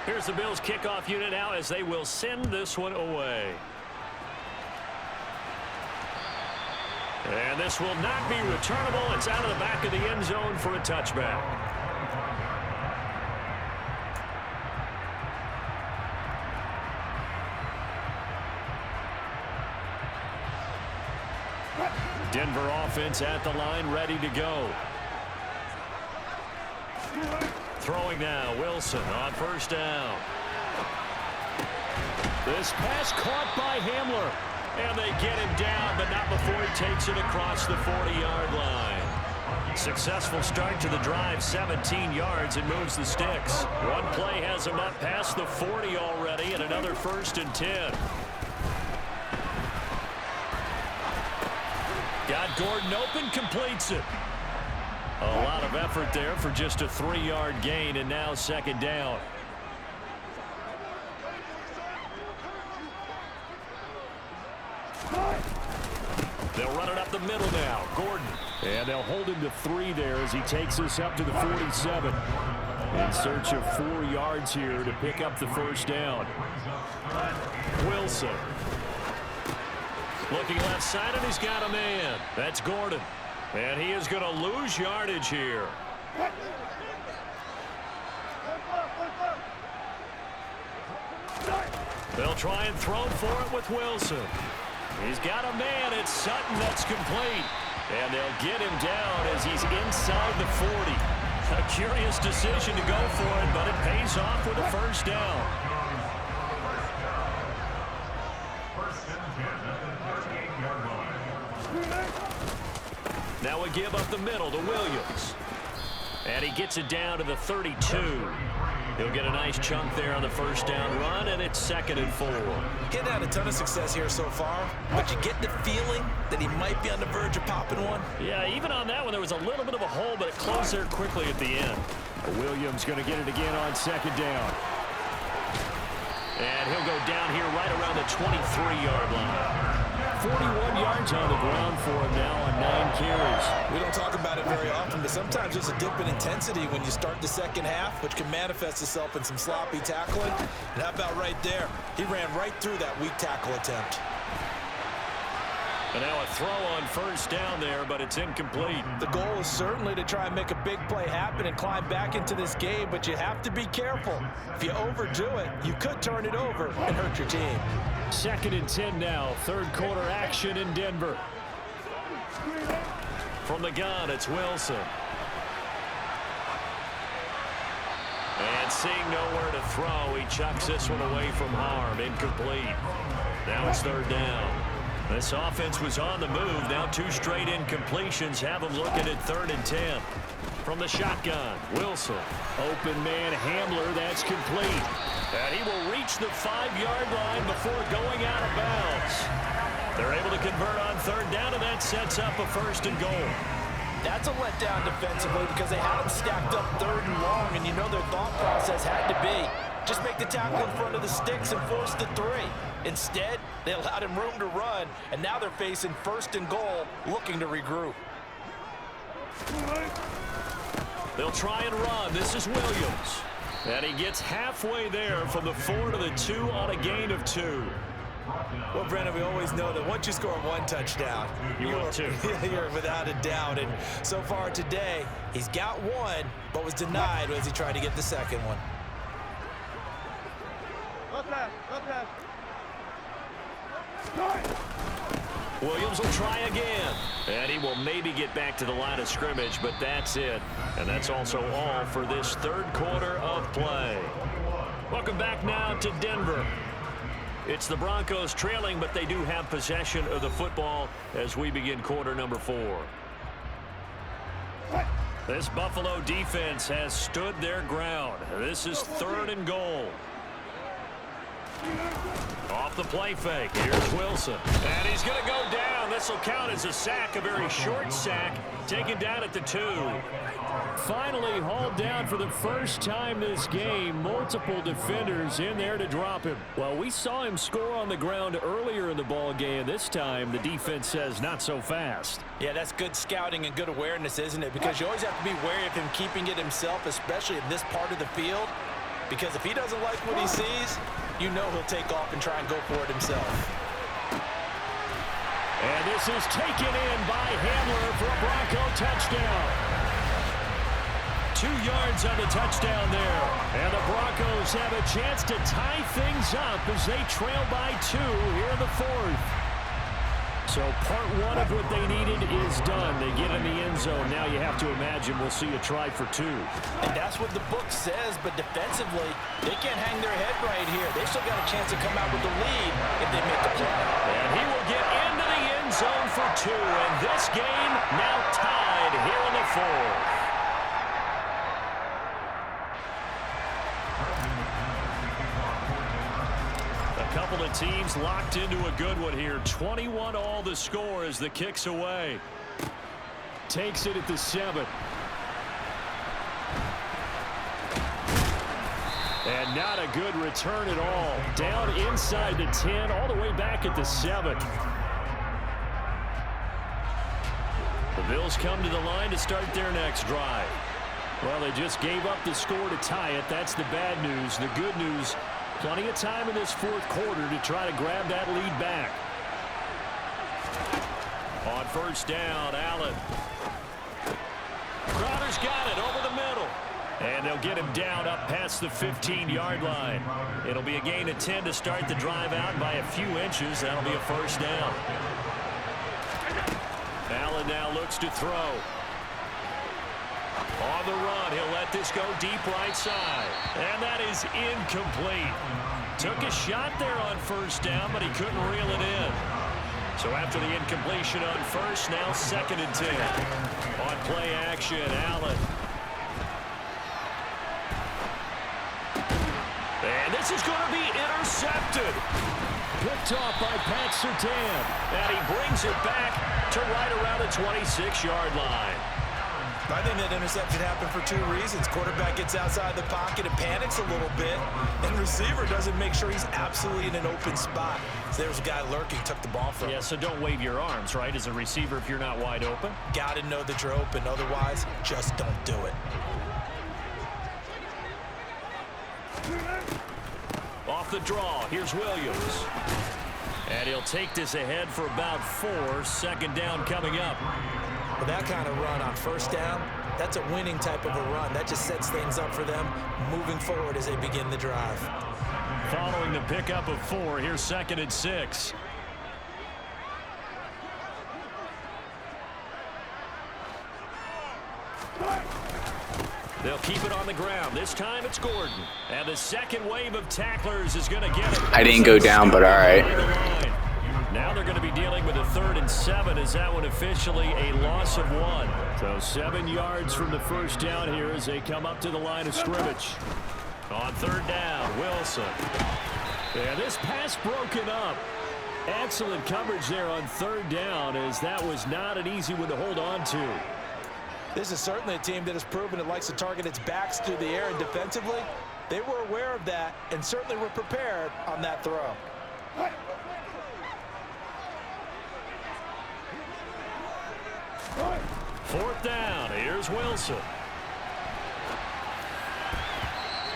Here's the Bills kickoff unit now as they will send this one away. And this will not be returnable. It's out of the back of the end zone for a touchback. Denver offense at the line, ready to go. Throwing now, Wilson on first down. This pass caught by Hamler. And they get him down, but not before he takes it across the 40-yard line. Successful start to the drive, 17 yards, and moves the sticks. One play has him up past the 40 already, and another 1st and 10. Got Gordon open, completes it. A lot of effort there for just a 3-yard gain, and now 2nd down. They'll run it up the middle now. Gordon. And they'll hold him to 3 there as he takes us up to the 47. In search of 4 yards here to pick up the 1st down. Wilson. Looking left side, and he's got a man. That's Gordon. And he is going to lose yardage here. They'll try and throw for it with Wilson. He's got a man. It's Sutton that's complete. And they'll get him down as he's inside the 40. A curious decision to go for it, but it pays off with a 1st down. Now we give up the middle to Williams. And he gets it down to the 32. He'll get a nice chunk there on the 1st down run, and it's 2nd and 4. Getting had a ton of success here so far, but you get the feeling that he might be on the verge of popping one. Yeah, even on that one, there was a little bit of a hole, but it closed there quickly at the end. Williams going to get it again on 2nd down. And he'll go down here right around the 23-yard line. 41 yards on the ground for him now on 9 carries. We don't talk about it very often, but sometimes there's a dip in intensity when you start the 2nd half, which can manifest itself in some sloppy tackling. And how about right there? He ran right through that weak tackle attempt. And now a throw on 1st down there, but it's incomplete. The goal is certainly to try and make a big play happen and climb back into this game, but you have to be careful. If you overdo it, you could turn it over and hurt your team. 2nd and 10 now. 3rd quarter action in Denver. From the gun, it's Wilson. And seeing nowhere to throw, he chucks this one away from harm. Incomplete. Now it's 3rd down. This offense was on the move. Now 2 straight incompletions have them looking at 3rd and 10. From the shotgun, Wilson. Open man, Hamler. That's complete. And he will reach the 5-yard line before going out of bounds. They're able to convert on 3rd down, and that sets up a 1st and goal. That's a letdown defensively because they had him stacked up 3rd and long, and you know their thought process had to be just make the tackle in front of the sticks and force the 3. Instead, they allowed him room to run, and now they're facing 1st and goal, looking to regroup. They'll try and run. This is Williams. And he gets halfway there from the 4 to the 2 on a gain of 2. Well, Brennan, we always know that once you score 1 touchdown, you're without a doubt. And so far today, he's got 1, but was denied as he tried to get the 2nd one. Williams will try again. And he will maybe get back to the line of scrimmage, but that's it. And that's also all for this 3rd quarter of play. Welcome back now to Denver. It's the Broncos trailing, but they do have possession of the football as we begin quarter number 4. This Buffalo defense has stood their ground. This is 3rd and goal. Off the play fake. Here's Wilson. And he's going to go down. This will count as a sack, a very short sack, taken down at the 2. Finally hauled down for the first time this game. Multiple defenders in there to drop him. Well, we saw him score on the ground earlier in the ball game. This time, the defense says not so fast. Yeah, that's good scouting and good awareness, isn't it? Because you always have to be wary of him keeping it himself, especially in this part of the field. because if he doesn't like what he sees, you know he'll take off and try and go for it himself. And this is taken in by Hamler for a Bronco touchdown. 2 yards on the touchdown there. And the Broncos have a chance to tie things up as they trail by 2 here in the 4th. So part 1 of what they needed is done. They get in the end zone. Now you have to imagine we'll see a try for 2. And that's what the book says, but defensively, they can't hang their head right here. They still got a chance to come out with the lead if they make the play. And he will get into the end zone for 2. And this game now tied here in the 4th. Couple of teams locked into a good one here. 21 all the score as the kick's away. Takes it at the 7. And not a good return at all. Down inside the 10, all the way back at the 7. The Bills come to the line to start their next drive. Well, they just gave up the score to tie it. That's the bad news. The good news, plenty of time in this 4th quarter to try to grab that lead back. On first down, Allen. Crowder's got it over the middle. And they'll get him down up past the 15-yard line. It'll be a gain of 10 to start the drive out by a few inches. That'll be a first down. Allen now looks to throw. On the run, he'll let this go deep right side. And that is incomplete. Took a shot there on first down, but he couldn't reel it in. So after the incompletion on first, now 2nd and 10. On play action, Allen. And this is going to be intercepted. Picked off by Pat Surtain. And he brings it back to right around the 26-yard line. I think that interception happened for 2 reasons. Quarterback gets outside the pocket and panics a little bit, and receiver doesn't make sure he's absolutely in an open spot. So there's a guy lurking, took the ball from him. Yeah, so don't wave your arms, right, as a receiver if you're not wide open. Got to know that you're open. Otherwise, just don't do it. Off the draw, here's Williams. And he'll take this ahead for about 4. 2nd down coming up. With that kind of run on first down, that's a winning type of a run. That just sets things up for them moving forward as they begin the drive. Following the pickup of 4, here's 2nd and 6. They'll keep it on the ground. This time it's Gordon. And the second wave of tacklers is going to get it. I didn't go down, but all right. Now they're going to be dealing with a 3rd and 7. Is that one officially a loss of 1? So 7 yards from the first down here as they come up to the line of scrimmage. On 3rd down, Wilson. And this pass broken up. Excellent coverage there on 3rd down, as that was not an easy one to hold on to. This is certainly a team that has proven it likes to target its backs through the air, and defensively, they were aware of that and certainly were prepared on that throw. 4th down, here's Wilson.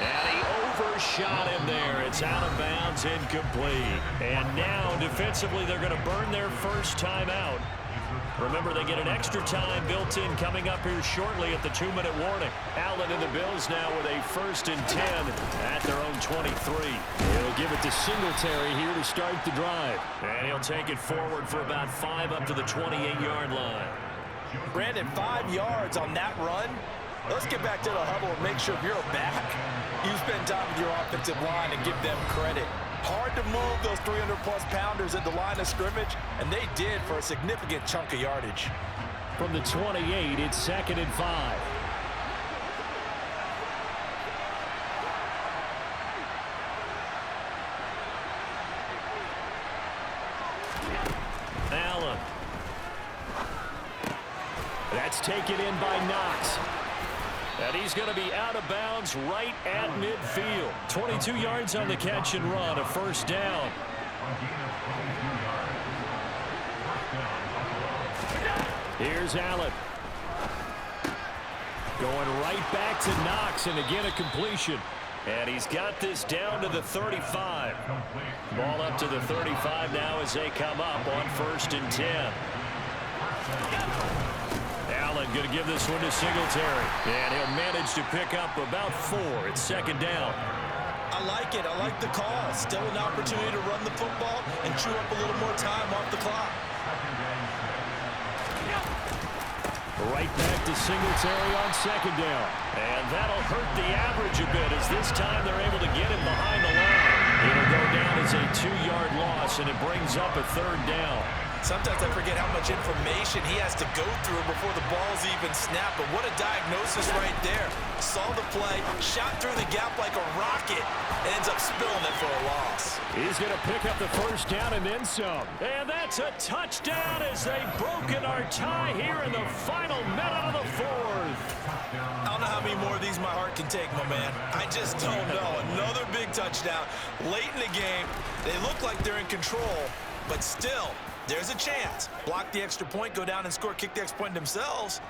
And he overshot him there. It's out of bounds, incomplete. And now, defensively, they're going to burn their first time out. Remember, they get an extra time built in coming up here shortly at the 2-minute warning. Allen and the Bills now with a 1st and 10 at their own 23. He'll give it to Singletary here to start the drive. And he'll take it forward for about 5 up to the 28-yard line. Brandon, 5 yards on that run. Let's get back to the huddle and make sure if you're a back, you spend time with your offensive line and give them credit. Hard to move those 300-plus pounders at the line of scrimmage, and they did for a significant chunk of yardage. From the 28, it's 2nd and 5. Allen. That's taken in by Knox. And he's going to be out of bounds right at midfield. 22 yards on the catch and run, a 1st down. Here's Allen. Going right back to Knox, and again a completion. And he's got this down to the 35. Ball up to the 35 now as they come up on 1st and 10. Allen going to give this one to Singletary. And he'll manage to pick up about 4. It's 2nd down. I like it. I like the call. Still an opportunity to run the football and chew up a little more time off the clock. Right back to Singletary on 2nd down. And that'll hurt the average a bit as this time they're able to get him behind the line. It'll go down as a 2-yard loss, and it brings up a 3rd down. Sometimes I forget how much information he has to go through before the ball's even snapped. But what a diagnosis right there. Saw the play, shot through the gap like a rocket, and ends up spilling it for a loss. He's going to pick up the 1st down and then some. And that's a touchdown as they've broken our tie here in the final minute of the 4th. I don't know how many more of these my heart can take, my man. I just don't know. Another big touchdown late in the game. They look like they're in control, but still, there's a chance. Block the extra point, go down and score, kick the extra point themselves.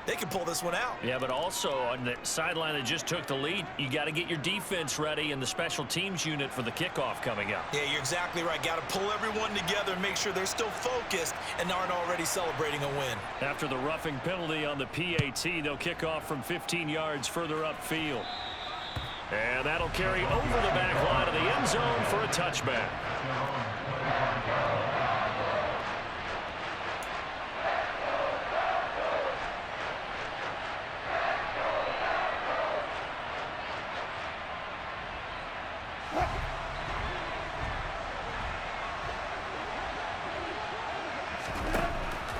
They can pull this one out. Yeah, but also on the sideline that just took the lead, you got to get your defense ready and the special teams unit for the kickoff coming up. Yeah, you're exactly right. Got to pull everyone together and make sure they're still focused and aren't already celebrating a win. After the roughing penalty on the PAT, they'll kick off from 15 yards further upfield. And that'll carry over the back line of the end zone for a touchback.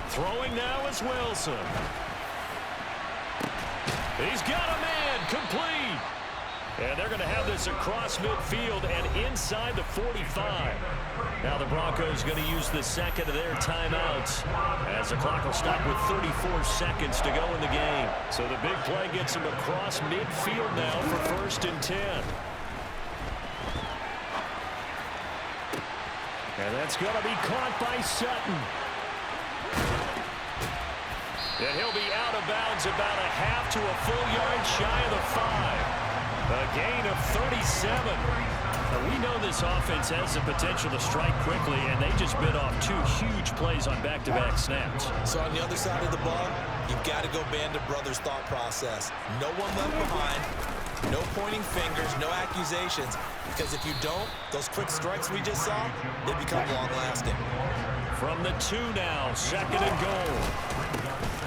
Throwing now is Wilson. He's got a man, complete. And they're going to have this across midfield and inside the 45. Now the Broncos going to use the 2nd of their timeouts as the clock will stop with 34 seconds to go in the game. So the big play gets them across midfield now for 1st and 10. And that's going to be caught by Sutton. And he'll be out of bounds about a half to a full yard shy of the 5. A gain of 37. Now, we know this offense has the potential to strike quickly, and they just bit off 2 huge plays on back-to-back snaps. So on the other side of the ball, you've got to go Band of Brothers thought process. No one left behind, no pointing fingers, no accusations, because if you don't, those quick strikes we just saw, they become long-lasting. From the 2 now, 2nd and goal.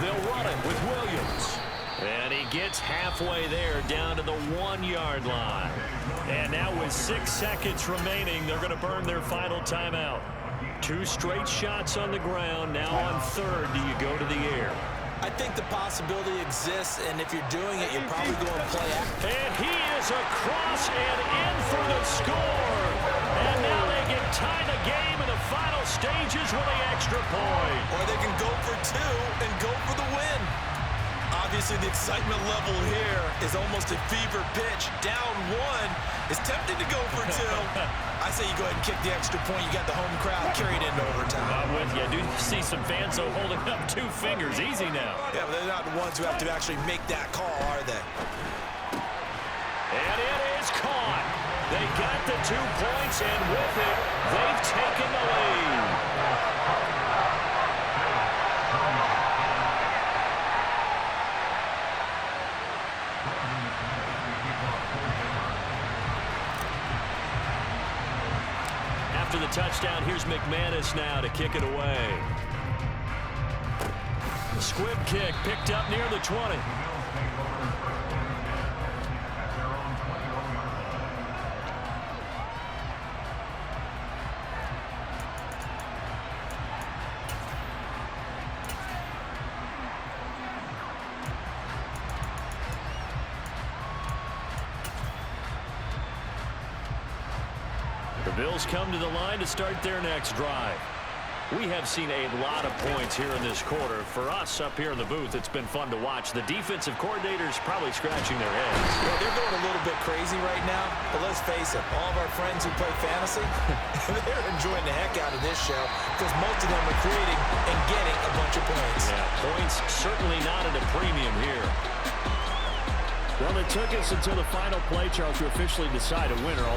They'll run it with Williams. And he gets halfway there down to the 1-yard line. And now with 6 seconds remaining, they're going to burn their final timeout. 2 straight shots on the ground. Now on 3rd, do you go to the air? I think the possibility exists, and if you're doing it, you're probably going to play action. And he is across and in for the score. And now they can tie the game in the final stages with the extra point. Or they can go for 2 and go for the win. Obviously, the excitement level here is almost a fever pitch. Down 1 is tempting to go for 2. I say you go ahead and kick the extra point. You got the home crowd carried into overtime. I'm with you. I do see some fans, though, holding up 2 fingers. Easy now. Yeah, but they're not the ones who have to actually make that call, are they? And it is caught. They got the 2 points, and with it, they've taken the lead. After the touchdown, here's McManus now to kick it away. The squib kick picked up near the 20. The Bills come to the line to start their next drive. We have seen a lot of points here in this quarter. For us up here in the booth, it's been fun to watch. The defensive coordinators probably scratching their heads. Well, they're going a little bit crazy right now, but let's face it, all of our friends who play fantasy, they're enjoying the heck out of this show because most of them are creating and getting a bunch of points. Yeah, points certainly not at a premium here. Well, it took us until the final play, Charles, to officially decide a winner.